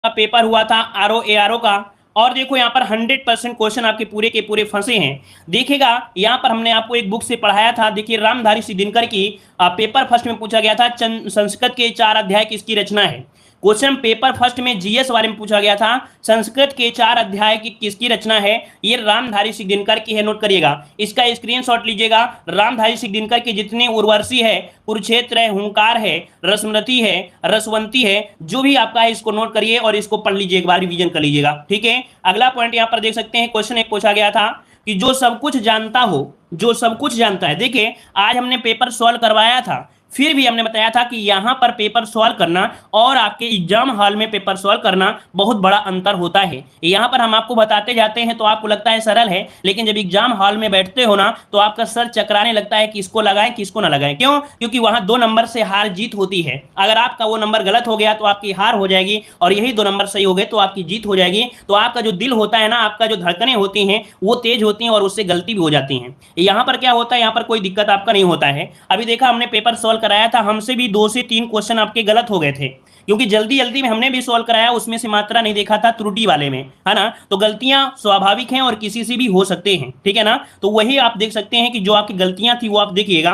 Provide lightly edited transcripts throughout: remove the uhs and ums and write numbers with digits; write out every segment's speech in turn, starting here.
का पेपर हुआ था आरओ एआरओ का। और देखो यहाँ पर 100% क्वेश्चन आपके पूरे के पूरे फंसे हैं। देखिएगा यहाँ पर हमने आपको एक बुक से पढ़ाया था, देखिए रामधारी सिद्धिनकर की पेपर फर्स्ट में पूछा गया था संस्कृत के 4 अध्याय किसकी रचना है। क्वेश्चन पेपर फर्स्ट में जीएस बारे में पूछा गया था, संस्कृत के 4 अध्याय की किसकी रचना है, ये रामधारी सिद्धिनकर की है। नोट करिएगा, इसका स्क्रीनशॉट लीजिएगा। रामधारी सिद्धिनकर की जितने उर्वशी है, कुरुक्षेत्र है, हुंकार है, रसमती है, रसवंती है, जो भी आपका है इसको नोट करिए और इसको पढ़ लीजिए, एक बार रिवीजन कर लीजिएगा। ठीक है, अगला पॉइंट यहाँ पर देख सकते हैं, क्वेश्चन एक पूछा गया था कि जो सब कुछ जानता हो, जो सब कुछ जानता है। देखिए आज हमने पेपर सॉल्व करवाया था, फिर भी हमने बताया था कि यहां पर पेपर सॉल्व करना और आपके एग्जाम हॉल में पेपर सॉल्व करना बहुत बड़ा अंतर होता है। यहां पर हम आपको बताते जाते हैं तो आपको लगता है सरल है, लेकिन जब एग्जाम हॉल में बैठते हो ना तो आपका सर चकराने लगता है कि इसको लगाएं किसको ना लगाएं। क्यों? क्योंकि वहां 2 नंबर से हार जीत होती है। अगर आपका वो नंबर गलत हो गया तो आपकी हार हो जाएगी, और यही 2 नंबर सही हो गए तो आपकी जीत हो जाएगी। तो आपका जो दिल होता है ना, आपका जो धड़कनें होती हैं वो तेज होती हैं और उससे गलती भी हो जाती हैं। यहां पर क्या होता है, यहां पर कोई दिक्कत आपका नहीं होता है। अभी देखा हमने पेपर सॉल्व कराया था, हमसे भी 2 से 3 क्वेश्चन आपके गलत हो गए थे, क्योंकि जल्दी जल्दी में हमने भी सॉल्व कराया, उसमें से मात्रा नहीं देखा था त्रुटि वाले में, है ना। तो गलतियां स्वाभाविक हैं और किसी से भी हो सकते हैं, ठीक है ना। तो वही आप देख सकते हैं कि जो आपकी गलतियां थी वो आप देखिएगा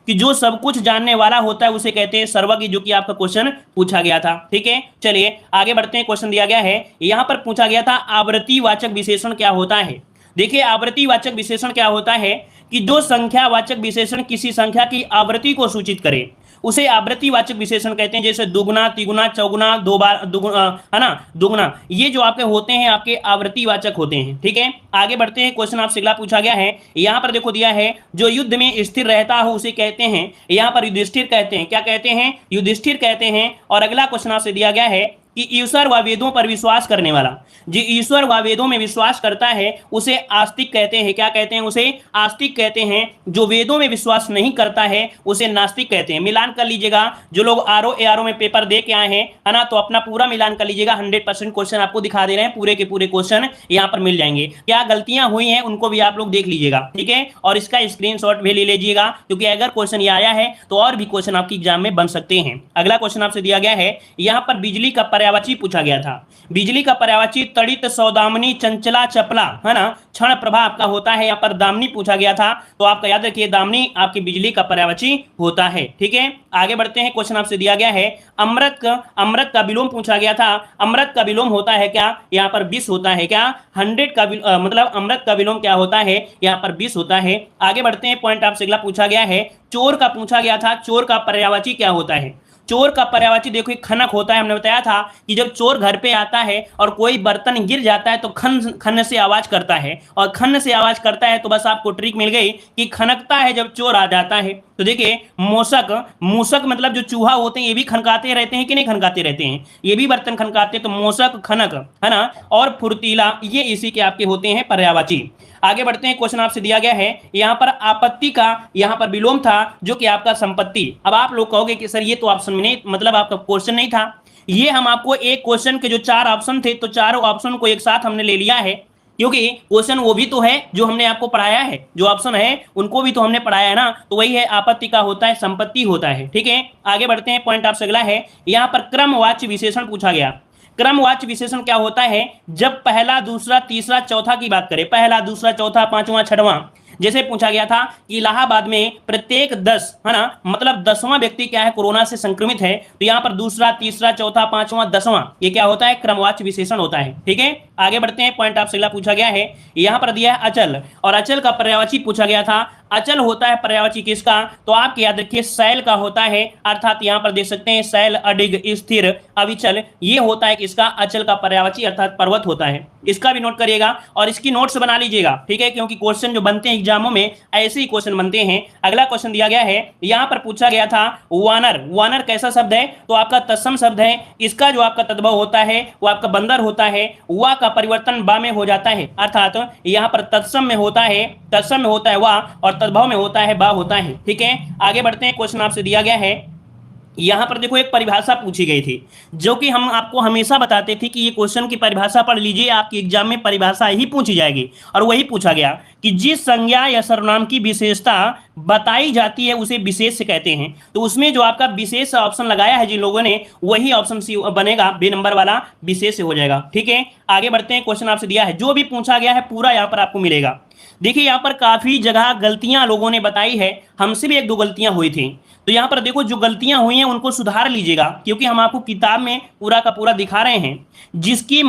कि जो सब कुछ जानने वाला होता है उसे कहते हैं सर्वज्ञ, जो कि आपका क्वेश्चन पूछा गया था। ठीक है, चलिए आगे बढ़ते हैं। क्वेश्चन दिया गया है, यहां पर पूछा गया था आवृत्तिवाचक विशेषण क्या होता है। देखिए आवृत्तिवाचक विशेषण क्या होता है कि जो संख्यावाचक विशेषण किसी संख्या की आवृत्ति को सूचित करे उसे आवृत्तिवाचक विशेषण कहते हैं। जैसे दुगुना, तिगुना, चौगुना, 2 बार दुगुना, है ना, दुगुना, ये जो आपके होते हैं आपके आवृत्तिवाचक होते हैं। ठीक है, आगे बढ़ते हैं। क्वेश्चन आपसे अगला पूछा गया है, यहां पर देखो दिया है जो युद्ध में स्थिर रहता हो उसे कहते हैं, यहां पर युधिष्ठिर कहते हैं। क्या कहते हैं? युधिष्ठिर कहते हैं। और अगला क्वेश्चन आपसे दिया गया है कि ईश्वर व वेदों पर विश्वास करने वाला, जो ईश्वर व वेदों में विश्वास करता है उसे आस्तिक कहते हैं। क्या कहते हैं? उसे आस्तिक कहते हैं। जो वेदों में विश्वास नहीं करता है उसे नास्तिक कहते हैं। मिलान कर लीजिएगा, जो लोग आरओ एआरओ में पेपर दे के आए हैं, है ना, तो अपना पूरा मिलान कर लीजिएगा। 100% क्वेश्चन आपको दिखा दे रहे हैं, पूरे के पूरे क्वेश्चन यहाँ पर मिल जाएंगे। क्या गलतियां हुई हैं उनको भी आप लोग देख लीजिएगा, ठीक है, और इसका स्क्रीनशॉट भी ले लीजिएगा, क्योंकि अगर क्वेश्चन ये आया है तो और भी क्वेश्चन आपकी एग्जाम में बन सकते हैं। अगला क्वेश्चन आपसे दिया गया है, यहाँ पर बिजली का पर्यायवाची पूछा गया था। बिजली का पर्यायवाची तड़ित, सौदामिनी, चंचला, चपला, है ना, क्षण प्रभा आपका होता है। यहाँ पर दामिनी पूछा गया था, तो आपका याद रखिए दामिनी आपकी बिजली का पर्यायवाची होता है। ठीक है, आगे बढ़ते हैं। क्वेश्चन आपसे दिया गया है अमृत का विलोम पूछा गया था। अमृत का विलोम होता है क्या? यहाँ पर 20 होता है। क्या? 100 का मतलब अमृत का विलोम क्या होता है? यहाँ पर 20 होता है। आगे बढ़ते हैं। पॉइंट आपसे अगला पूछा गया है, चोर का पूछा गया था। चोर का पर्यायवाची क्या होता है? चोर का पर्यायवाची देखो खनक होता है। हमने बताया था कि जब चोर घर पे आता है और कोई बर्तन गिर जाता है तो खन खन से आवाज करता है, और खन से आवाज करता है तो बस आपको ट्रिक मिल गई कि खनकता है जब चोर आ जाता है। तो देखिए मूसक मतलब जो चूहा होते हैं ये भी खनकाते रहते हैं कि नहीं खनकाते रहते हैं, ये भी बर्तन खनकाते हैं। तो मूसक, खनक, है ना, और फुर्तीला, ये इसी के आपके होते हैं पर्यायवाची। आगे बढ़ते हैं। क्वेश्चन आपसे दिया गया है, यहां पर आपत्ति का यहां पर विलोम था जो कि आपका संपत्ति। अब आप लोग कहोगे कि सर ये तो ऑप्शन में नहीं, मतलब आपका क्वेश्चन नहीं था। ये हम आपको एक क्वेश्चन के जो 4 ऑप्शन थे तो चारों ऑप्शन को एक साथ हमने ले लिया है, क्योंकि क्वेश्चन वो भी तो है जो हमने आपको पढ़ाया है, जो ऑप्शन है उनको भी तो हमने पढ़ाया है ना। तो वही है, आपत्ति का होता है, संपत्ति होता है। ठीक है, आगे बढ़ते हैं। पॉइंट आपसे अगला है, यहां पर क्रमवाच्य विशेषण पूछा गया। क्रमवाच्य विशेषण क्या होता है? जब पहला, दूसरा, तीसरा, चौथा की बात करें, पहला, दूसरा, चौथा, पांचवा, छठवां। जैसे पूछा गया था कि इलाहाबाद में प्रत्येक 10, है ना, मतलब 10वां व्यक्ति क्या है कोरोना से संक्रमित है, तो यहां पर दूसरा, तीसरा, चौथा, पांचवा, 10वां, ये क्या होता है? क्रमवाच्य विशेषण होता है। ठीक है, आगे बढ़ते हैं। पॉइंट आपसे अगला पूछा गया है, यहां पर दिया है अचल, और अचल का पर्यायवाची पूछा गया था। अचल होता है पर्यायवाची किसका? तो आप याद रखिए शैल का होता है, अर्थात यहां पर देख सकते हैं शैल, अडिग, स्थिर, अविचल, ये होता है किसका? अचल का पर्यायवाची, अर्थात पर्वत होता है। इसका भी नोट करिएगा और इसकी नोट्स बना लीजिएगा, ठीक है, क्योंकि क्वेश्चन जो बनते हैं एग्जामों में ऐसे ही क्वेश्चन बनते हैं। अगला क्वेश्चन दिया गया है, यहां पर पूछा गया था वानर। वानर कैसा शब्द है? तो आपका तत्सम शब्द है। इसका जो आपका तद्भव होता है वो आपका बंदर होता है। वा का परिवर्तन बा में हो जाता है, अर्थात यहां पर तत्सम में होता है, तत्सम में होता है वा, और तद्भव में होता है बा होता है। ठीक है, आगे बढ़ते हैं। क्वेश्चन आपसे दिया गया है, यहां पर देखो एक परिभाषा पूछी गई थी, जो कि हम आपको हमेशा बताते थे कि ये क्वेश्चन की परिभाषा पढ़ लीजिए, आपके एग्जाम में परिभाषा ही पूछी जाएगी। और वही पूछा गया कि जिस संज्ञा या सर्वनाम की विशेषता बताई जाती है उसे विशेष से कहते हैं। तो उसमें जो आपका विशेष ऑप्शन लगाया है जिन लोगों ने, वही ऑप्शन सी बनेगा, बे नंबर वाला विशेष से हो जाएगा। ठीक है, आगे बढ़ते हैं। क्वेश्चन आपसे दिया है, जो भी पूछा गया है पूरा यहाँ पर आपको मिलेगा। देखिए यहाँ पर काफी जगह गलतियां लोगों ने बताई है, हमसे भी एक दो गलतियां हुई थी। तो यहाँ पर देखो जो गलतियां हुई हैं उनको सुधार लीजिएगा, क्योंकि हम आपको किताब में पूरा का पूरा दिखा रहे हैं। जिसकी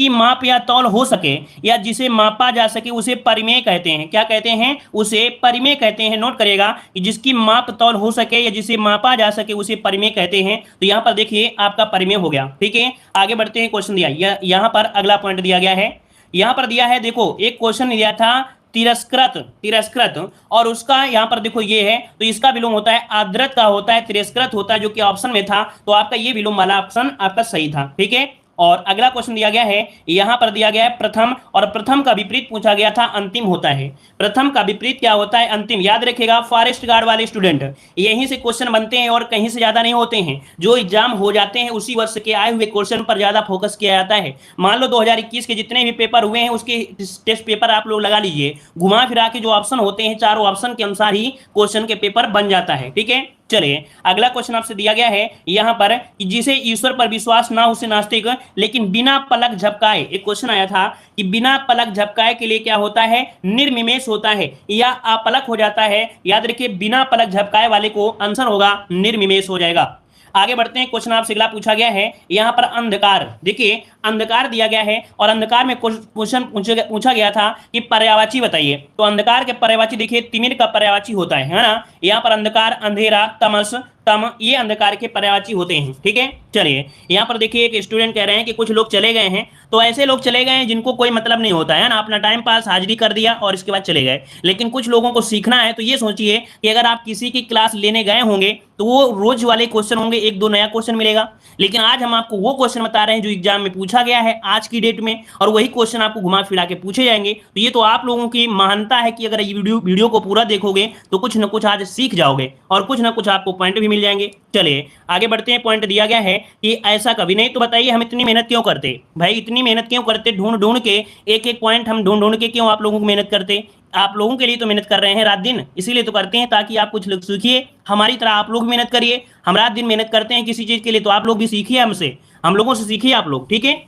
माप या तौल हो सके या जिसे मापा जा सके उसे परिमेय कहते हैं। क्या कहते हैं? उसे परिमेय कहते हैं। नोट करिएगा कि जिसकी माप तौल हो सके या जिसे मापा जा सके उसे परिमेय कहते हैं। तो यहाँ पर देखिए आपका परिमेय हो गया। ठीक है, आगे बढ़ते हैं। क्वेश्चन दिया यहाँ पर अगला पॉइंट दिया गया है, यहां पर दिया है, देखो एक क्वेश्चन दिया था तिरस्कृत, और उसका यहां पर देखो ये है, तो इसका विलोम होता है आर्द्रत का होता है, तिरस्कृत होता है, जो कि ऑप्शन में था। तो आपका ये विलोम वाला ऑप्शन आपका सही था। ठीक है, और अगला क्वेश्चन दिया गया है, यहां पर दिया गया है प्रथम, और प्रथम का विपरीत पूछा गया था अंतिम होता है। प्रथम का विपरीत क्या होता है? अंतिम। याद रखिएगा, फॉरेस्ट गार्ड वाले स्टूडेंट, यहीं से क्वेश्चन बनते हैं और कहीं से ज्यादा नहीं होते हैं। जो एग्जाम हो जाते हैं उसी वर्ष के आए हुए क्वेश्चन पर ज्यादा फोकस किया जाता है। मान लो 2021 के जितने भी पेपर हुए हैं उसके टेस्ट पेपर आप लोग लगा लीजिए, घुमा फिरा के जो ऑप्शन होते हैं चारों ऑप्शन के अनुसार ही क्वेश्चन के पेपर बन जाता है। ठीक है, चलिए अगला क्वेश्चन आपसे दिया गया है यहां पर कि जिसे ईश्वर पर विश्वास ना उसे नास्तिक, लेकिन बिना पलक झपकाए, एक क्वेश्चन आया था कि बिना पलक झपकाए के लिए क्या होता है? निर्निमेष होता है या अपलक हो जाता है। याद रखिए, बिना पलक झपकाए वाले को आंसर होगा निर्निमेष हो जाएगा। आगे बढ़ते हैं। क्वेश्चन आपसे अगला पूछा गया है यहां पर अंधकार। देखिए अंधकार दिया गया है और अंधकार में क्वेश्चन पूछा गया था कि पर्यायवाची बताइए। तो अंधकार के पर्यायवाची देखिए तिमिर का पर्यायवाची होता है ना। यहाँ पर अंधकार, अंधेरा, तमस, तम, ये अंधकार के पर्यायवाची होते हैं। ठीक है, चलिए यहाँ पर देखिए एक स्टूडेंट कह रहे हैं कि कुछ लोग चले गए हैं। तो ऐसे लोग चले गए हैं जिनको कोई मतलब नहीं होता है ना, अपना टाइम पास हाजिरी कर दिया और इसके बाद चले गए। लेकिन कुछ लोगों को सीखना है, तो ये सोचिए कि अगर आप किसी की क्लास लेने गए होंगे तो वो रोज वाले क्वेश्चन होंगे, एक दो नया क्वेश्चन मिलेगा। लेकिन आज हम आपको वो क्वेश्चन बता रहे हैं जो एग्जाम में पूछा गया है आज की डेट में, और वही क्वेश्चन आपको घुमा फिरा के पूछे जाएंगे। तो ये तो आप लोगों की महानता है कि अगर ये वीडियो को पूरा देखोगे तो कुछ ना कुछ आज सीख जाओगे और कुछ ना कुछ आपको पॉइंट भी मिल जाएंगे। चलिए आगे बढ़ते हैं। पॉइंट दिया गया है कि ऐसा कभी नहीं। तो बताइए हम इतनी मेहनत क्यों करते भाई? इतनी मेहनत क्यों करते? ढूंढ ढूंढ के एक एक पॉइंट हम ढूंढ ढूंढ के क्यों आप लोगों को मेहनत करते? आप लोगों के लिए तो मेहनत कर रहे हैं रात दिन, इसीलिए तो करते हैं ताकि आप कुछ लोग सीखिए। हमारी तरह आप लोग भी मेहनत करिए। हम रात दिन मेहनत करते हैं किसी चीज के लिए, तो आप लोग भी सीखिए हमसे, हम लोगों से सीखिए आप लोग। ठीक है,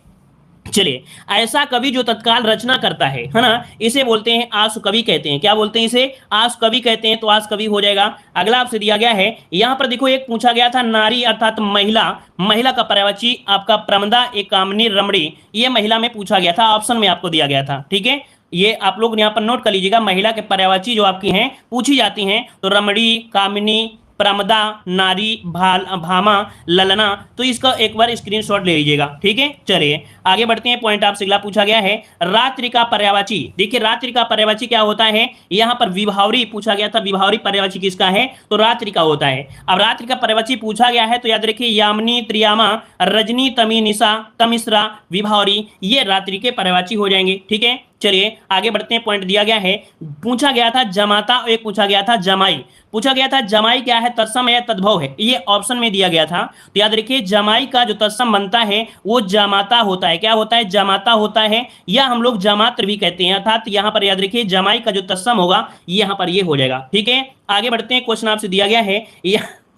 चलिए ऐसा कवि जो तत्काल रचना करता है ना, इसे बोलते हैं आसु कवि कहते हैं। क्या बोलते हैं? इसे आसु कवि कहते हैं। तो आसु कवि हो जाएगा। अगला आपसे दिया गया है यहां पर देखो एक पूछा गया था नारी अर्थात महिला, महिला का पर्यायवाची आपका प्रमदा, एकामनी, रमणी, ये महिला में पूछा गया था, ऑप्शन में आपको दिया गया था। ठीक है, ये आप लोग यहाँ पर नोट कर लीजिएगा। महिला के पर्यायवाची जो आपकी हैं पूछी जाती हैं, तो रमणी, कामिनी, प्रमदा, नारी, भामा, ललना। तो इसका एक बार स्क्रीनशॉट ले लीजिएगा। ठीक है, चलिए आगे बढ़ते हैं। पॉइंट आपसे अगला पूछा गया है रात्रि का पर्यायवाची। देखिए रात्रि का पर्यायवाची क्या होता है? यहाँ पर विभावरी पूछा गया था। विभावरी पर्यायवाची किसका है? तो रात्रि का होता है। अब रात्रि का पर्यायवाची पूछा गया है तो याद रखिए यामिनी, त्रियामा, रजनी, तमी, निशा, तमिश्रा, विभावरी, ये रात्रि के पर्यायवाची हो जाएंगे। ठीक है, चलिए आगे बढ़ते हैं। पॉइंट दिया गया है, पूछा गया था जमाता, एक पूछा गया था जमाई। पूछा गया था जमाई क्या है? तत्सम है या तद्भव है? ये ऑप्शन में दिया गया था। तो याद रखिए जमाई का जो तत्सम बनता है वो जमाता होता है। क्या होता है? जमाता होता है, या हम लोग जमात्र भी कहते हैं। अर्थात यहां पर याद रखिए जमाई का जो तत्सम होगा यहां पर ये हो जाएगा। ठीक है, आगे बढ़ते हैं। क्वेश्चन आपसे दिया गया है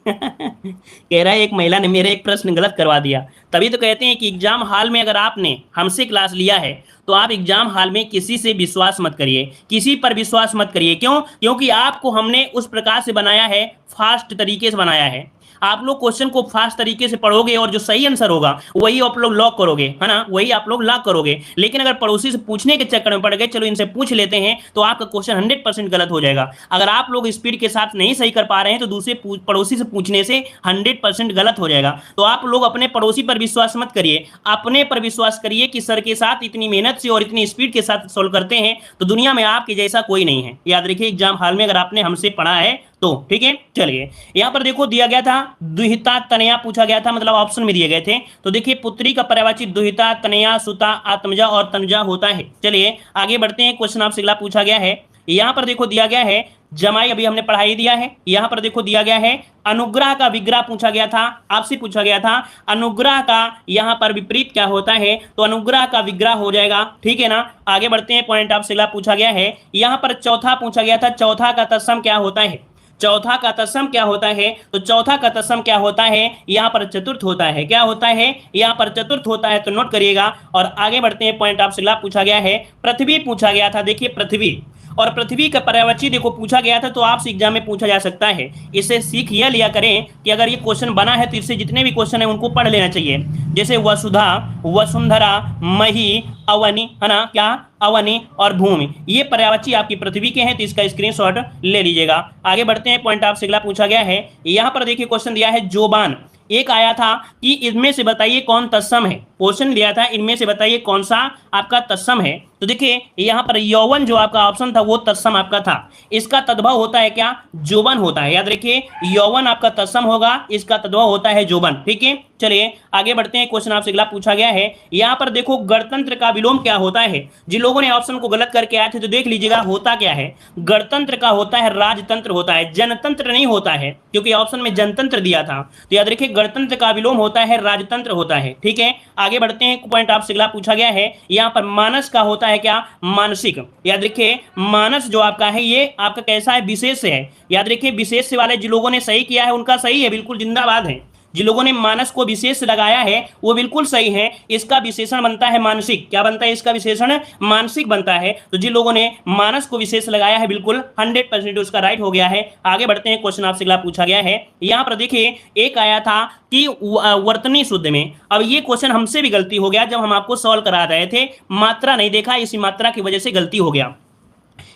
कह रहा है एक महिला ने मेरे एक प्रश्न गलत करवा दिया। तभी तो कहते हैं कि एग्जाम हॉल में अगर आपने हमसे क्लास लिया है तो आप एग्जाम हॉल में किसी से विश्वास मत करिए, किसी पर विश्वास मत करिए। क्यों? क्योंकि आपको हमने उस प्रकार से बनाया है, फास्ट तरीके से बनाया है। आप लोग क्वेश्चन को फास्ट तरीके से पढ़ोगे और जो सही आंसर होगा वही आप लोग लॉक करोगे, है ना, वही आप लोग लॉक करोगे। लेकिन अगर पड़ोसी से पूछने के चक्कर में पड़ गए, चलो इनसे पूछ लेते हैं, तो आपका क्वेश्चन 100% गलत हो जाएगा। अगर आप लोग स्पीड के साथ नहीं सही कर पा रहे हैं तो दूसरे पड़ोसी से पूछने से 100% गलत हो जाएगा। तो आप लोग अपने पड़ोसी पर विश्वास मत करिए, अपने पर विश्वास करिए कि सर के साथ इतनी मेहनत से और इतनी स्पीड के साथ सॉल्व करते हैं तो दुनिया में आपके जैसा कोई नहीं है। याद रखिए एग्जाम हॉल में अगर आपने हमसे पढ़ा है तो। ठीक है, चलिए यहां पर देखो दिया गया था दुहिता, तनया पूछा गया था, मतलब ऑप्शन में दिए गए थे। तो देखिए पुत्री का पर्यायवाची दुहिता, तनया, सुता, आत्मजा और तनुजा होता है। चलिए आगे बढ़ते हैं। क्वेश्चन आपसे अगला पूछा गया है, यहां पर देखो दिया गया है जमाई अभी हमने पढ़ाई दिया है। यहां पर देखो दिया गया है अनुग्रह का विग्रह पूछा गया था, आपसे पूछा गया था अनुग्रह का यहां पर विपरीत क्या होता है, तो अनुग्रह का विग्रह हो जाएगा, ठीक है ना। आगे बढ़ते हैं, पॉइंट आपसे अगला पूछा गया है, यहां पर चौथा पूछा गया था, चौथा का तत्सम क्या होता है, चौथा का तत्सम क्या होता है, तो चौथा का तत्सम क्या होता है, यहां पर चतुर्थ होता है, क्या होता है, यहां पर चतुर्थ होता है, तो नोट करिएगा। और आगे बढ़ते हैं, पॉइंट आपसे अगला पूछा गया है, पृथ्वी पूछा गया था, देखिए पृथ्वी, और पृथ्वी का पर्यायवाची देखो पूछा गया था, तो आपसे एग्जाम में पूछा जा सकता है। इसे सीख यह लिया करें कि अगर ये क्वेश्चन बना है तो इससे जितने भी क्वेश्चन है उनको पढ़ लेना चाहिए, जैसे वसुधा, वसुंधरा, मही, अवनी, है ना, क्या अवनी और भूमि, ये पर्यायवाची आपकी पृथ्वी के हैं, तो इसका स्क्रीनशॉट ले लीजिएगा। आगे बढ़ते हैं, पॉइंट आपसे अगला पूछा गया है, यहां पर देखिए क्वेश्चन दिया है जोबान, एक आया था कि इनमें से बताइए कौन तत्सम है, क्वेश्चन दिया था इनमें से बताइए कौन सा आपका तत्सम है, तो देखिए यहां पर यौवन जो आपका ऑप्शन था वो तत्सम आपका था, इसका तद्भव होता है क्या, जोबन होता है, याद रखिए यौवन आपका तत्सम होगा, इसका तद्भव होता है जोबन, ठीक है। चलिए आगे बढ़ते हैं, क्वेश्चन आपसे अगला पूछा गया है, यहां पर देखो गणतंत्र का विलोम क्या होता है, जिन लोगों ने ऑप्शन को गलत करके आए थे तो देख लीजिएगा होता क्या है, गणतंत्र का होता है राजतंत्र होता है, जनतंत्र नहीं होता है, क्योंकि ऑप्शन में जनतंत्र दिया था, तो याद रखिए गणतंत्र का विलोम होता है राजतंत्र होता है, ठीक है। आगे बढ़ते हैं, पॉइंट आपसे अगला पूछा गया है, यहां पर मानस का होता है क्या, मानसिक, याद रखिए मानस जो आपका है ये आपका कैसा है, विशेष से है, याद रखिए विशेष से वाले जिन लोगों ने सही किया है उनका सही है, बिल्कुल जिंदाबाद है, जिन लोगों ने मानस को विशेष लगाया है वो बिल्कुल सही है, इसका विशेषण बनता है मानसिक, क्या बनता है, इसका विशेषण मानसिक बनता है, तो जिन लोगों ने मानस को विशेष लगाया है बिल्कुल 100% उसका राइट हो गया है। आगे बढ़ते हैं, क्वेश्चन आपसे अगला पूछा गया है, यहां पर देखिए एक आया था कि वर्तनी शुद्ध में, अब ये क्वेश्चन हमसे भी गलती हो गया, जब हम आपको सॉल्व करा रहे थे मात्रा नहीं देखा, इसी मात्रा की वजह से गलती हो गया।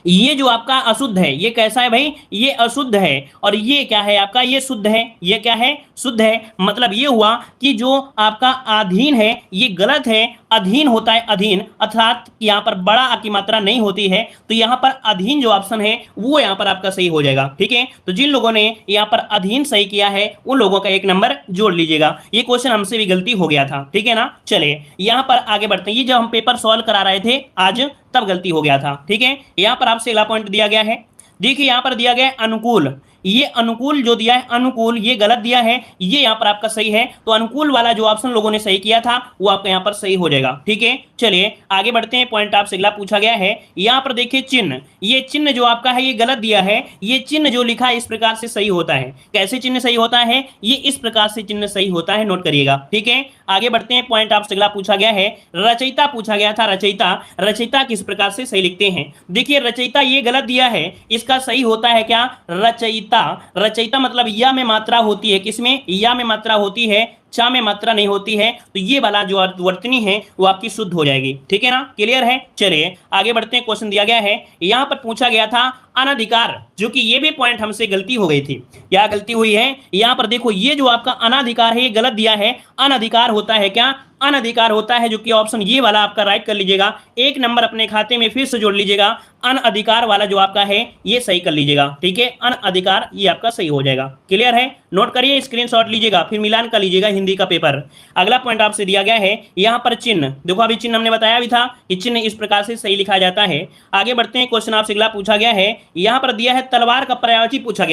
ये जो आपका अशुद्ध है ये कैसा है भाई, ये अशुद्ध है, और ये क्या है आपका, ये शुद्ध है, ये क्या है, शुद्ध है, मतलब ये हुआ कि जो आपका अधीन है ये गलत है, अधीन होता है अधीन, अर्थात यहां पर बड़ा आ की मात्रा नहीं होती है, तो यहां पर अधीन जो ऑप्शन है वो यहां पर आपका सही हो जाएगा, ठीक है। तो जिन लोगों ने यहां पर अधीन सही किया है उन लोगों का 1 नंबर जोड़ लीजिएगा, ये क्वेश्चन हमसे भी गलती हो गया था, ठीक है ना। चलिए यहां पर आगे बढ़ते हैं, ये जब हम पेपर सॉल्व करा रहे थे आज तब गलती हो गया था, ठीक है। यहां पर आपसे अगला पॉइंट दिया गया है, देखिए यहां पर दिया गया है अनुकूल, ये अनुकूल जो दिया है अनुकूल ये गलत दिया है, ये यहां पर आपका सही है, तो अनुकूल वाला जो ऑप्शन लोगों ने सही किया था वो आपका यहां पर सही हो जाएगा, ठीक है। चलिए आगे बढ़ते हैं, पॉइंट आपसे अगला पूछा गया है, यहां पर देखिए चिन्ह, ये चिन्ह जो आपका है ये गलत दिया है, ये चिन्ह जो लिखा है इस प्रकार से सही होता है, कैसे चिन्ह सही होता है, ये इस प्रकार से चिन्ह सही होता है, नोट करिएगा, ठीक है। आगे बढ़ते हैं, पॉइंट आपसे अगला पूछा गया है, रचयिता पूछा गया था, रचयिता, रचयिता किस प्रकार से सही लिखते हैं, देखिए रचयिता ये गलत दिया है, इसका सही होता है क्या, रचयिता, रचयिता मतलब या में मात्रा होती है, किसमें, या में मात्रा होती है, चा में मात्रा नहीं होती है, तो ये वाला जो वर्तनी है वो आपकी शुद्ध हो जाएगी, ठीक है ना, क्लियर है। चलिए आगे बढ़ते हैं, क्वेश्चन दिया गया है, यहां पर पूछा गया था अनाधिकार, जो कि ये भी पॉइंट हमसे गलती हो गई थी, क्या गलती हुई है, यहां पर देखो ये जो आपका अनाधिकार है ये गलत दिया है, अनाधिकार होता है क्या, अनधिकार होता है, जो कि ऑप्शन ये वाला आपका राइट कर लीजिएगा, 1 नंबर अपने खाते में फिर से जोड़ लीजिएगा, अनधिकार वाला जो आपका है ये सही कर लीजिएगा, ठीक है, अनधिकार ये आपका सही हो जाएगा, क्लियर है, नोट करिए, स्क्रीनशॉट लीजिएगा, फिर मिलान कर लीजिएगा हिंदी का पेपर। अगला पॉइंट आपसे दिया गया है, यहां पर चिन्ह, देखो अभी चिन्ह हमने बताया भी था कि चिन्ह इस प्रकार से सही लिखा जाता है। आगे बढ़ते हैं, क्वेश्चन आपसे अगला पूछा गया है, यहां पर दिया है तलवार का पर्यायवाची पूछा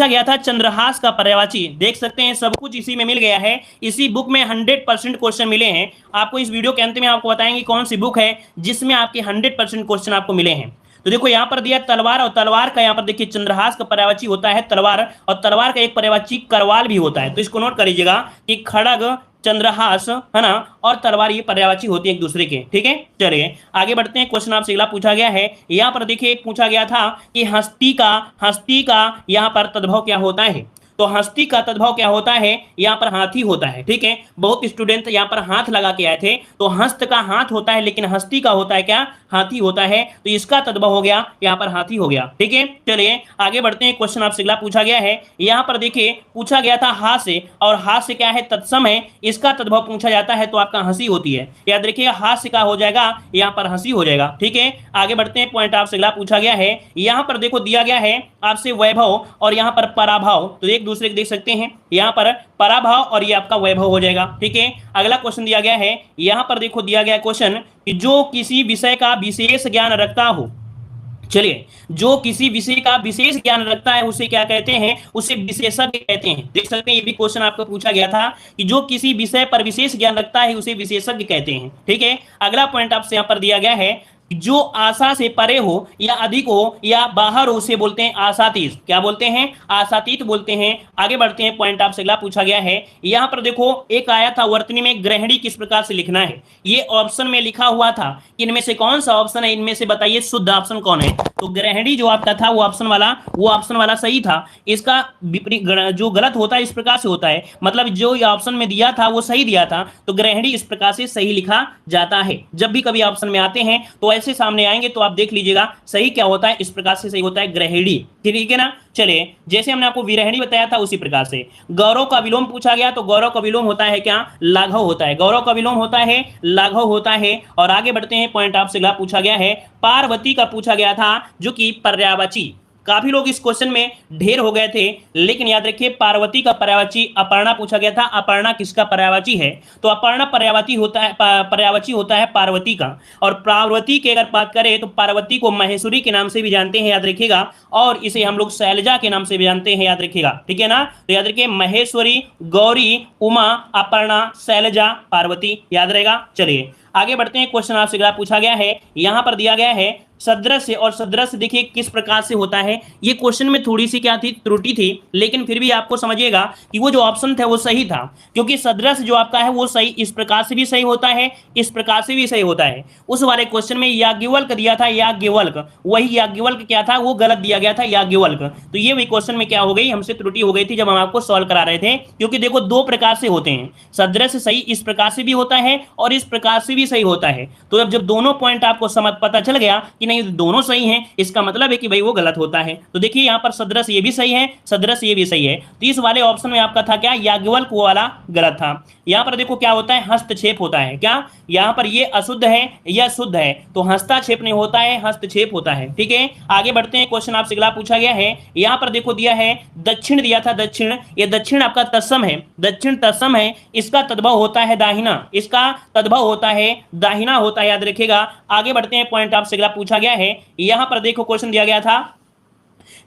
गया था चंद्रहास का पर्यायवाची, देख सकते हैं सब कुछ इसी में मिल गया है, इसी बुक में 100% क्वेश्चन मिले हैं, आपको इस वीडियो के अंत में आपको बताएंगे कौन सी बुक है जिसमें आपके 100% क्वेश्चन आपको मिले हैं। तो देखो यहां पर दिया तलवार, और तलवार का यहां पर देखिए चंद्रहास का पर्यायवाची होता है तलवार, और तलवार का एक पर्यायवाची करवाल भी होता है, तो इसको नोट कर लीजिएगा कि खड़ग, चंद्रहास, है ना, और तलवार ये पर्यायवाची होती है एक दूसरे के, ठीक है। चलिए आगे बढ़ते हैं, क्वेश्चन आपसे अगला पूछा गया है, यहां पर देखिए पूछा गया था कि हस्ती का यहां पर तद्भव क्या होता है, तो हस्ती का तद्भव क्या होता है, यहां पर हाथी होता है, ठीक है। बहुत स्टूडेंट यहां पर हाथ लगा के आए थे, तो हस्त का हाथ होता है लेकिन हस्ती का होता है क्या, हाथी होता है, तो इसका तद्भव हो गया यहां पर हाथी हो गया, ठीक है। चलिए आगे बढ़ते हैं, क्वेश्चन आपसे अगला पूछा गया है, यहां पर देखिए पूछा गया था हास्य, और हास्य क्या है, तत्सम है, इसका तद्भव पूछा जाता है तो आपका हंसी होती है, याद रखिएगा हास्य का हो जाएगा यहां पर हंसी हो जाएगा, ठीक है। आगे बढ़ते हैं, पॉइंट आपसे अगला पूछा गया है, यहां पर देखो दिया गया है आपसे वैभव और यहां पर पराभव, तो एक दूसरे को देख सकते हैं, यहां पर पराभव और ये आपका वैभव हो जाएगा, ठीक है। अगला क्वेश्चन दिया गया है, यहां पर देखो दिया गया क्वेश्चन कि जो किसी विषय का विशेष ज्ञान रखता हो, चलिए, जो किसी विषय का विशेष ज्ञान रखता है उसे क्या कहते हैं, उसे विशेषज्ञ कहते हैं। देख सकते हैं ये भी क्वेश्चन आपको पूछा गया था कि जो किसी विषय पर विशेष ज्ञान रखता है उसे विशेषज्ञ कहते हैं। ठीक है, अगला पॉइंट आपसे यहाँ पर दिया गया है, जो आशा से परे हो या अधिक हो या बाहर हो उसे बोलते हैं आशातीत। क्या बोलते हैं, आशातीत बोलते हैं। आगे बढ़ते हैं, पॉइंट आपसे अगला पूछा गया है, यहां पर देखो एक आया था वर्तनी में ग्रहणी किस प्रकार से लिखना है। ये ऑप्शन में लिखा हुआ था, इनमें से कौन सा ऑप्शन है, इनमें से बताइए शुद्ध ऑप्शन कौन है। तो ग्रहणी जो आपका था वो ऑप्शन वाला सही था। इसका विपरीत जो गलत होता है इस प्रकार से होता है, मतलब जो ऑप्शन में दिया था वो सही दिया था, तो ग्रहणी इस प्रकार से सही लिखा जाता है। जब भी कभी ऑप्शन में आते हैं तो ऐसे सामने आएंगे तो आप देख लीजिएगा सही क्या होता है, इस प्रकार से सही होता है ग्रहिणी। ठीक है ना। चलिए, जैसे हमने आपको विरहिणी बताया था उसी प्रकार से गौरव का विलोम पूछा गया, तो गौरव का विलोम होता है क्या, लाघव होता है। गौरव का विलोम होता है लाघव होता है। और आगे बढ़ते हैं, पॉइंट आपसे अगला पूछा गया है, पार्वती का पूछा गया था जो कि पर्यायवाची। काफी लोग इस क्वेश्चन में ढेर हो गए थे, लेकिन याद रखिए पार्वती का पर्यायवाची अपर्णा पूछा गया था। अपर्णा किसका पर्यायवाची है, तो अपर्णा पर्यायवाची होता है पार्वती का। और पार्वती की अगर बात करें तो पार्वती को महेश्वरी के नाम से भी जानते हैं, याद रखिएगा, और इसे हम लोग शैलजा के नाम से भी जानते हैं, याद रखिएगा। ठीक है ना। तो याद रखिए महेश्वरी, गौरी, उमा, अपर्णा, शैलजा, पार्वती, याद रहेगा। चलिए आगे बढ़ते हैं, क्वेश्चन आपसे अगला पूछा गया है, यहां पर दिया गया है सदृश। और सदृश देखिए किस प्रकार से होता है। ये क्वेश्चन में थोड़ी सी क्या थी, त्रुटि थी, लेकिन फिर भी आपको समझिएगा कि वो जो ऑप्शन था वो सही था, क्योंकि सदृश जो आपका है वो सही इस प्रकार से भी सही होता है, इस प्रकार से भी सही होता है। उस वाले क्वेश्चन में याज्ञवल्क दिया था, याज्ञवल्क, वही याज्ञवल्क क्या था, वो गलत दिया गया था, याज्ञवल्क। तो ये वही क्वेश्चन में क्या हो गई, हमसे त्रुटि हो गई थी जब हम आपको सॉल्व करा रहे थे। क्योंकि देखो दो प्रकार से होते हैं, सदृश सही इस प्रकार से भी होता है और इस प्रकार से भी सही होता है। तो जब दोनों पॉइंट आपको समझ पता चल गया कि नहीं दोनों सही हैं, इसका मतलब है कि भाई वो गलत होता है। तो देखिए यहां पर सदृश ये भी सही है, सदृश ये भी सही है। तो इस वाले ऑप्शन में आपका था क्या, याज्ञवल्क वाला गलत था। यहां पर देखो क्या होता है, हस्तक्षेप होता है। क्या, यहां पर ये अशुद्ध है, यह शुद्ध है, तो हस्तक्षेप नहीं होता है, हस्तक्षेप होता है। ठीक है, आगे बढ़ते हैं, क्वेश्चन आपसे अगला पूछा गया है, यहां पर देखो दिया है दक्षिण, दिया था दक्षिण। ये दक्षिण आपका तत्सम है, दक्षिण तत्सम है, इसका तद्भव होता है दाहिना, इसका तद्भव होता है दाहिना होता है, याद रखिएगा। आगे बढ़ते हैं, पॉइंट आपसे अगला पूछा गया है, यहां पर देखो क्वेश्चन दिया गया था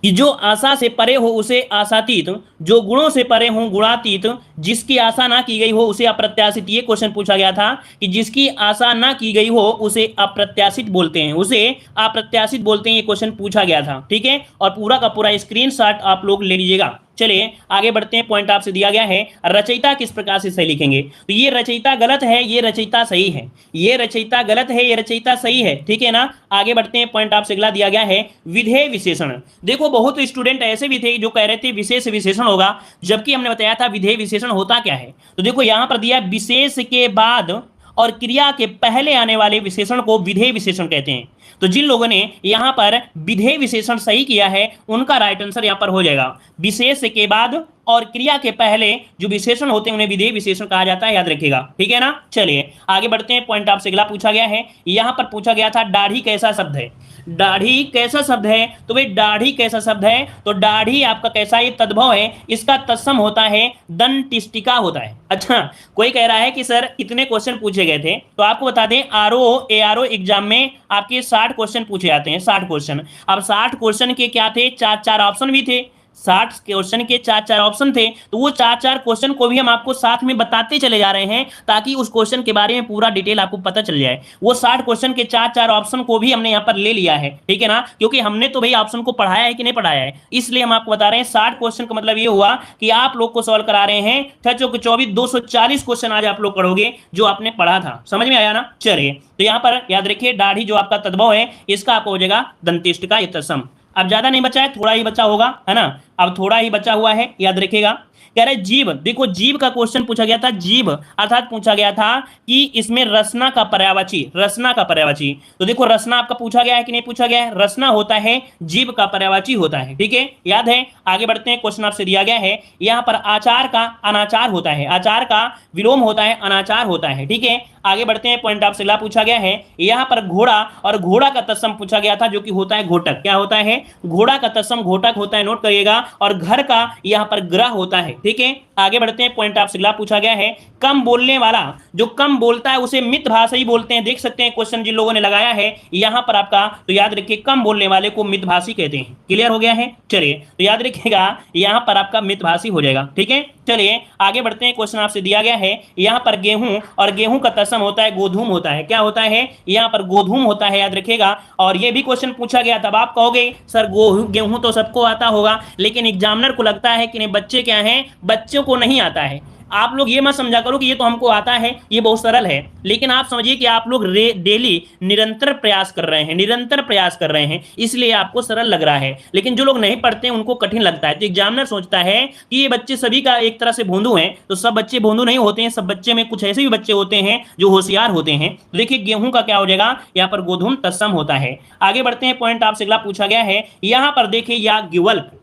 कि जो आशा से परे हो उसे आशातीत, जो गुणों से परे हो गुणातीत, जिसकी आशा ना की गई हो उसे अप्रत्याशित। ये क्वेश्चन पूछा गया था कि जिसकी आशा ना की गई हो उसे अप्रत्याशित बोलते हैं, उसे अप्रत्याशित बोलते हैं। ये क्वेश्चन पूछा गया था। ठीक है, और पूरा का पूरा स्क्रीनशॉट आप लोग ले लीजिएगा। चलिए आगे बढ़ते हैं, पॉइंट आपसे दिया गया है, रचयिता किस प्रकार से सही लिखेंगे। तो ये रचयिता गलत है, ये रचयिता सही है, ये रचयिता गलत है, ये रचयिता सही है। ठीक है ना। आगे बढ़ते हैं, पॉइंट आपसे अगला दिया गया है, विधेय विशेषण। देखो बहुत स्टूडेंट ऐसे भी थे जो कह रहे थे विशेष विशेषण होगा, जबकि हमने बताया था विधेय विशेषण होता क्या है। तो देखो यहां पर दिया विशेष के बाद और क्रिया के पहले आने वाले विशेषण को विधेय विशेषण कहते हैं। तो जिन लोगों ने यहां पर विधेय विशेषण सही किया है उनका राइट आंसर यहां पर हो जाएगा, विशेष के बाद और क्रिया के पहले जो विशेषण होते हैं उन्हें विधेय विशेषण कहा जाता है, याद रखिएगा। ठीक है ना। चलिए आगे बढ़ते हैं, पॉइंट आपसे अगला पूछा गया है, यहां पर पूछा गया था दाढ़ी कैसा शब्द है। दाढ़ी कैसा शब्द है, तो भाई दाढ़ी कैसा शब्द है, तो दाढ़ी आपका कैसा, ये तद्भव है, इसका तत्सम होता है दंतिष्ठिका होता है। अच्छा, कोई कह रहा है कि सर इतने क्वेश्चन पूछे गए थे, तो आपको बता दें ARO एग्जाम में आपके 60 क्वेश्चन पूछे जाते हैं, 60 क्वेश्चन। अब 60 क्वेश्चन के क्या थे, 4 ऑप्शन भी थे, 60 क्वेश्चन के 4 ऑप्शन थे। तो वो 4 क्वेश्चन को भी हम आपको साथ में बताते चले जा रहे हैं, ताकि उस क्वेश्चन के बारे में पूरा डिटेल आपको पता चल जाए। वो 60 क्वेश्चन के 4 ऑप्शन को भी हमने यहाँ पर ले लिया है। ठीक है ना, क्योंकि हमने तो भाई ऑप्शन को पढ़ाया है कि नहीं पढ़ाया है, इसलिए हम आपको बता रहे हैं 60 क्वेश्चन का मतलब ये हुआ कि आप लोग को सॉल्व करा रहे हैं 24 240 क्वेश्चन आज आप लोग पढ़ोगे जो आपने पढ़ा था। समझ में आया ना। चलिए तो यहाँ पर याद रखिए दाढ़ी जो आपका तद्भव है इसका आपको हो जाएगा दंतिष्ठिका तत्सम। अब ज्यादा नहीं बचा है, थोड़ा ही बचा होगा, है ना। अब थोड़ा ही बचा हुआ है, याद रखिएगा। कह रहे जीव, देखो जीव का क्वेश्चन पूछा गया था, जीव अर्थात पूछा गया था कि इसमें रसना का पर्यायवाची, रसना का पर्यायवाची। तो देखो रसना आपका पूछा गया है कि नहीं पूछा गया है, रसना होता है जीव का पर्यायवाची होता है। ठीक है, याद है। आगे बढ़ते हैं, क्वेश्चन आपसे दिया गया है, यहां पर आचार का अनाचार होता है, आचार का विलोम होता है, अनाचार होता है। ठीक है, आगे बढ़ते हैं, पॉइंट आपसे अगला पूछा गया है, यहां पर घोड़ा और घोड़ा का तत्सम पूछा गया था जो कि होता है घोटक। क्या होता है, घोड़ा का तत्सम घोटक होता है, नोट करिएगा। और घर का यहां पर ग्रह होता है। ठीक है, आगे बढ़ते हैं, पॉइंट आपसे अगला पूछा गया है, कम बोलने वाला, जो कम बोलता है उसे मित भाषी बोलते हैं। देख सकते हैं क्वेश्चन जिन लोगों ने लगाया है यहां पर आपका, तो याद रखिए कम बोलने वाले को मित भाषी कहते हैं। क्लियर हो गया है, चलिए तो याद रखिएगा यहां पर आपका मित भाषी हो जाएगा। ठीक है, चलिए आगे बढ़ते हैं, क्वेश्चन आपसे दिया गया है यहां पर गेहूं, और गेहूं का तत्सम होता है गोधूम होता है। क्या होता है यहां पर गोधूम होता है, याद रखिएगा। और ये भी क्वेश्चन पूछा गया, तब आप कहोगे सर गेहूं तो सबको आता होगा, लेकिन एग्जामिनर को लगता है कि नहीं बच्चे क्या हैं, बच्चों को नहीं आता है। आप लोग ये मत समझा करो कि ये तो हमको आता है, ये बहुत सरल है, लेकिन आप समझिए कि आप लोग डेली निरंतर प्रयास कर रहे हैं, निरंतर प्रयास कर रहे हैं, इसलिए आपको सरल लग रहा है। लेकिन जो लोग नहीं पढ़ते हैं उनको कठिन लगता है। तो एग्जामिनर सोचता है कि ये बच्चे सभी का एक तरह से भोंदू हैं, तो सब बच्चे भोंदू नहीं होते हैं, सब बच्चे में कुछ ऐसे भी बच्चे होते हैं जो होशियार होते हैं। तो देखिए गेहूं का क्या हो जाएगा, यहाँ पर गोधूम तत्सम होता है। आगे बढ़ते हैं, पॉइंट आपसे अगला पूछा गया है यहां पर देखिए याज्ञवल्क्य,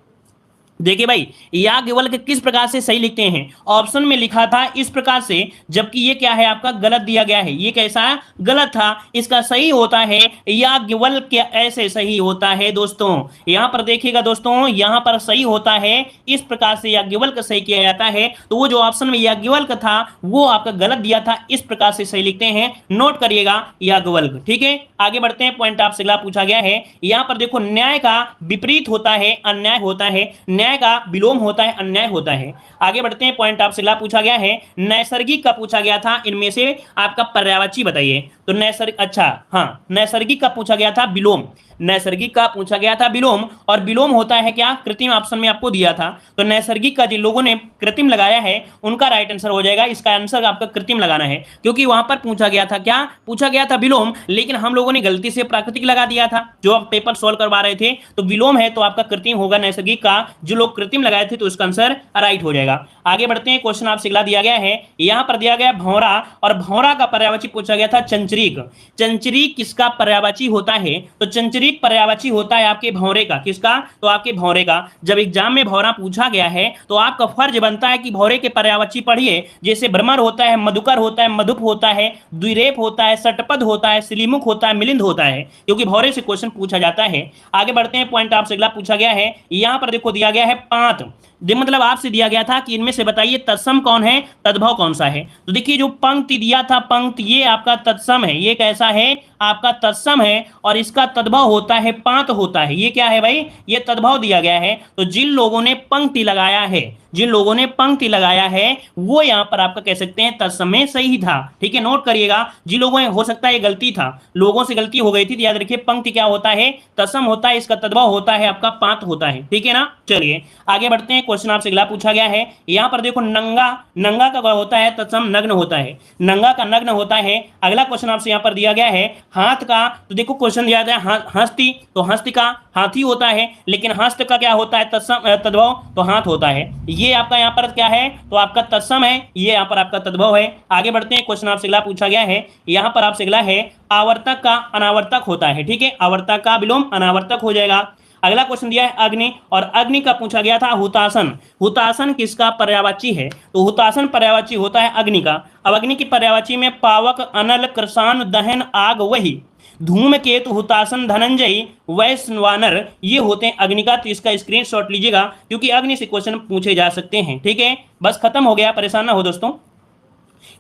देखिए भाई याज्ञवल्क्य किस प्रकार से सही लिखते हैं। ऑप्शन में लिखा था इस प्रकार से, जबकि ये क्या है आपका गलत दिया गया है। ये कैसा गलत था, इसका सही होता है याज्ञवल्क्य, ऐसे सही होता है दोस्तों। यहां पर देखिएगा दोस्तों, यहां पर सही होता है इस प्रकार से याज्ञवल्क्य सही किया जाता है। तो वो जो ऑप्शन में याज्ञवल्क्य था वो आपका गलत दिया था, इस प्रकार से सही लिखते हैं, नोट करिएगा याज्ञवल्क्य। ठीक है, आगे बढ़ते हैं, पॉइंट आपसे अगला पूछा गया है यहां पर देखो न्याय का विपरीत होता है अन्याय होता है, न्याय का विलोम होता है अन्याय होता है। आगे बढ़ते हैं, पॉइंट आपसे अगला पूछा गया है नैसर्गिक का पूछा गया था, इनमें से आपका पर्यायवाची बताइए। तो नैसर्गिक, अच्छा हाँ नैसर्गिक का पूछा गया था विलोम, नैसर्गिक का पूछा गया था विलोम, और विलोम होता है क्या कृत्रिम, ऑप्शन में आपको दिया था। तो नैसर्गिक का जिन लोगों ने कृत्रिम लगाया है उनका राइट आंसर हो जाएगा, इसका आंसर आपका कृत्रिम लगाना है, क्योंकि वहां पर पूछा गया था क्या, पूछा गया था विलोम, लेकिन हम लोगों ने गलती से प्राकृतिक लगा दिया था जो आप पेपर सोल्व करवा रहे थे। तो विलोम है तो आपका कृत्रिम होगा नैसर्गिक का, जो लोग कृत्रिम लगाए थे तो इसका आंसर राइट हो जाएगा। आगे बढ़ते हैं, क्वेश्चन आपसे अगला दिया गया है यहां पर दिया गया भौरा, और भौरा का पर्यायवाची पूछा गया था चंचरीक। चंचरीक किसका पर्यायवाची होता है, तो चंचरीक पर्यायवाची होता है आपके भौरे का, किसका, तो आपके भौरे का। जब एग्जाम में भौरा पूछा गया है तो आपका फर्ज बनता है कि भौरे के पर्यायवाची पढ़िए, जैसे भ्रमर होता है, मधुकर होता है, मधुप होता है, द्विरेप होता है, सटपद होता है, सिलीमुख होता है, मिलिंद होता है, क्योंकि भौरे से क्वेश्चन पूछा जाता है। आगे बढ़ते हैं, पॉइंट आपसे अगला पूछा गया है यहां पर देखो दिया गया है पांत, मतलब आपसे दिया गया था कि इनमें से बताइए तत्सम कौन है, तद्भव कौन सा है। तो देखिए जो पंक्ति दिया था, पंक्ति ये आपका तत्सम है, ये कैसा है आपका तत्सम है, और इसका तद्भव होता है पांत होता है। ये क्या है भाई, ये तद्भव दिया गया है। तो जिन लोगों ने पंक्ति लगाया है, जिन लोगों ने पंक्ति लगाया है वो यहां पर आपका कह सकते हैं तत्सम में सही था। ठीक है, नोट करिएगा, जिन लोगों ने, हो सकता है ये गलती था, लोगों से गलती हो गई थी, तो याद रखिए पंक्ति क्या होता है, तत्सम होता है, इसका तद्भव होता है आपका पांत होता है। ठीक है ना, चलिए आगे बढ़ते हैं, क्वेश्चन आपसे अगला पूछा गया है यहां पर देखो नंगा, नंगा का होता है तत्सम नग्न होता है, नंगा का नग्न होता है। अगला क्वेश्चन आपसे यहां पर दिया गया है हाथ का, तो देखो क्वेश्चन दिया गया है हस्ती, तो हस्त का हाथी होता है, लेकिन हस्त का क्या होता है तत्सम तद्भव, तो हाथ होता है। ये आपका यहाँ पर क्या है, तो आपका तत्सम है, ये यहाँ पर आपका तद्भव है। आगे बढ़ते हैं, क्वेश्चन आपसे अगला पूछा गया है यहाँ पर आपसे अगला है आवर्तक का अनावर्तक होता है। ठीक है, आवर्तक का विलोम अनावर्तक हो जाएगा। अगला क्वेश्चन दिया है अग्नि, और अग्नि का पूछा गया था हुतासन, हुतासन किसका पर्यायवाची है, तो हुतासन पर्यायवाची होता है अग्नि का। अब अग्नि की पर्यायवाची में पावक, अनल, कृषाण, दहन, आग, वही, धूमकेतु, हुतासन, धनंजय, वैश्वानर, ये होते हैं अग्नि का। तो इसका स्क्रीनशॉट लीजिएगा, क्योंकि अग्नि से क्वेश्चन पूछे जा सकते हैं। ठीक है, बस खत्म हो गया, परेशान ना हो दोस्तों।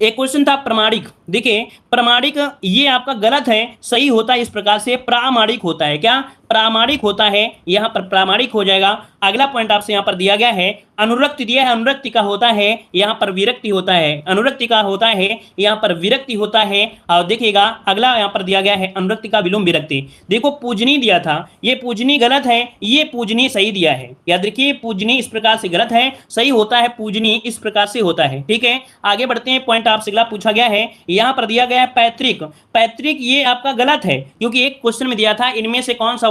एक क्वेश्चन था प्रमाणिक, देखिए प्रमाणिक ये आपका गलत है, सही होता है इस प्रकार से प्रामाणिक होता है। क्या, प्रामाणिक होता है, यहां पर प्रामाणिक हो जाएगा। अगला पॉइंट आपसे यहां पर दिया गया है अनुरक्ति दिया है, अनुरक्ति का होता है यहां पर विरक्ति होता है, अनुरक्ति का होता है यहां पर विरक्ति होता है। और देखिएगा अगला यहां पर दिया गया है अनुरक्ति का विलोम विरक्ति। देखो पूजनी दिया था, ये पूजनी गलत है, ये पूजनी सही दिया है। याद रखिए पूजनी इस प्रकार से गलत है, सही होता है पूजनी इस प्रकार से होता है। ठीक है, आगे बढ़ते हैं, पॉइंट आपसे अगला पूछा गया है यहां पर दिया गया है पैतृक, पैतृक ये आपका गलत है, क्योंकि एक क्वेश्चन में दिया था इनमें से कौन सा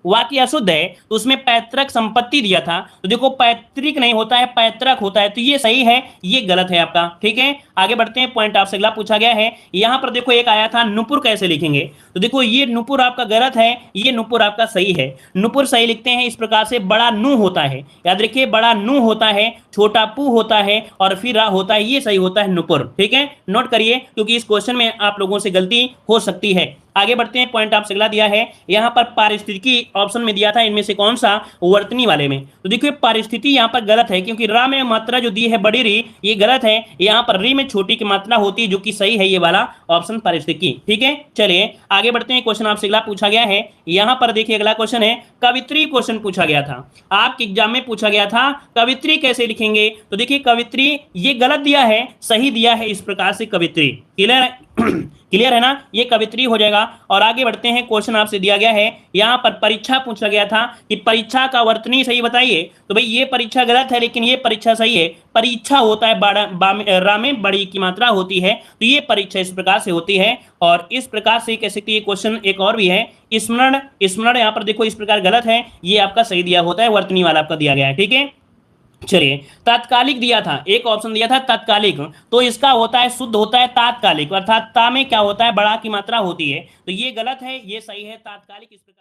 वाक्य अशुद्ध है, तो उसमें पैतृक संपत्ति दिया था। तो देखो पैतृक नहीं होता है, पैतृक होता है, तो ये सही है, ये गलत है आपका। ठीक है, आगे बढ़ते हैं, पॉइंट आपसे अगला पूछा गया है यहां पर देखो एक आया था नुपुर कैसे लिखेंगे, तो देखो ये नुपुर आपका गलत है, ये नुपुर आपका सही है। नुपुर सही लिखते हैं इस प्रकार से, बड़ा नू होता है, याद रखिए बड़ा नू होता है, छोटा पू होता है, और फिर रा होता है, ये सही होता है नुपुर। ठीक है, नोट करिए, क्योंकि इस क्वेश्चन में आप लोगों से गलती हो सकती है। आगे बढ़ते हैं, पॉइंट आपसे अगला दिया है यहाँ पर पारिस्थितिकी ऑप्शन में दिया था, इनमें से कौन सा वर्तनी वाले में। तो देखिए पारिस्थिति यहाँ पर गलत है, क्योंकि रा में मात्रा जो दी है बड़ी री, ये गलत है। यहाँ पर री में छोटी की मात्रा होती है, जो कि सही है ये वाला ऑप्शन पारिस्थितिकी। ठीक है, चलिए आगे बढ़ते हैं। क्वेश्चन आपसे अगला पूछा गया है, यहाँ पर देखिए अगला क्वेश्चन है कवित्री। क्वेश्चन पूछा गया था आपके एग्जाम में, पूछा गया था कवित्री कैसे लिखेंगे। तो देखिए कवित्री ये गलत दिया है, सही दिया है इस प्रकार से कवित्री। क्लियर क्लियर है ना, ये कवित्री हो जाएगा। और आगे बढ़ते हैं, क्वेश्चन आपसे दिया गया है यहाँ पर परीक्षा पूछा गया था कि परीक्षा का वर्तनी सही बताइए। तो भाई ये परीक्षा गलत है, लेकिन ये परीक्षा सही है। परीक्षा होता है रा में बड़ी की मात्रा होती है, तो ये परीक्षा इस प्रकार से होती है। और इस प्रकार से कह सकते हैं क्वेश्चन एक और भी है, स्मरण। स्मरण यहाँ पर देखो इस प्रकार गलत है, ये आपका सही दिया होता है, वर्तनी वाला आपका दिया गया है। ठीक है, चलिए तात्कालिक दिया था, एक ऑप्शन दिया था तात्कालिक, तो इसका होता है शुद्ध होता है तात्कालिक, अर्थात ता में क्या होता है बड़ा की मात्रा होती है, तो ये गलत है, ये सही है तात्कालिक इस प्रकार।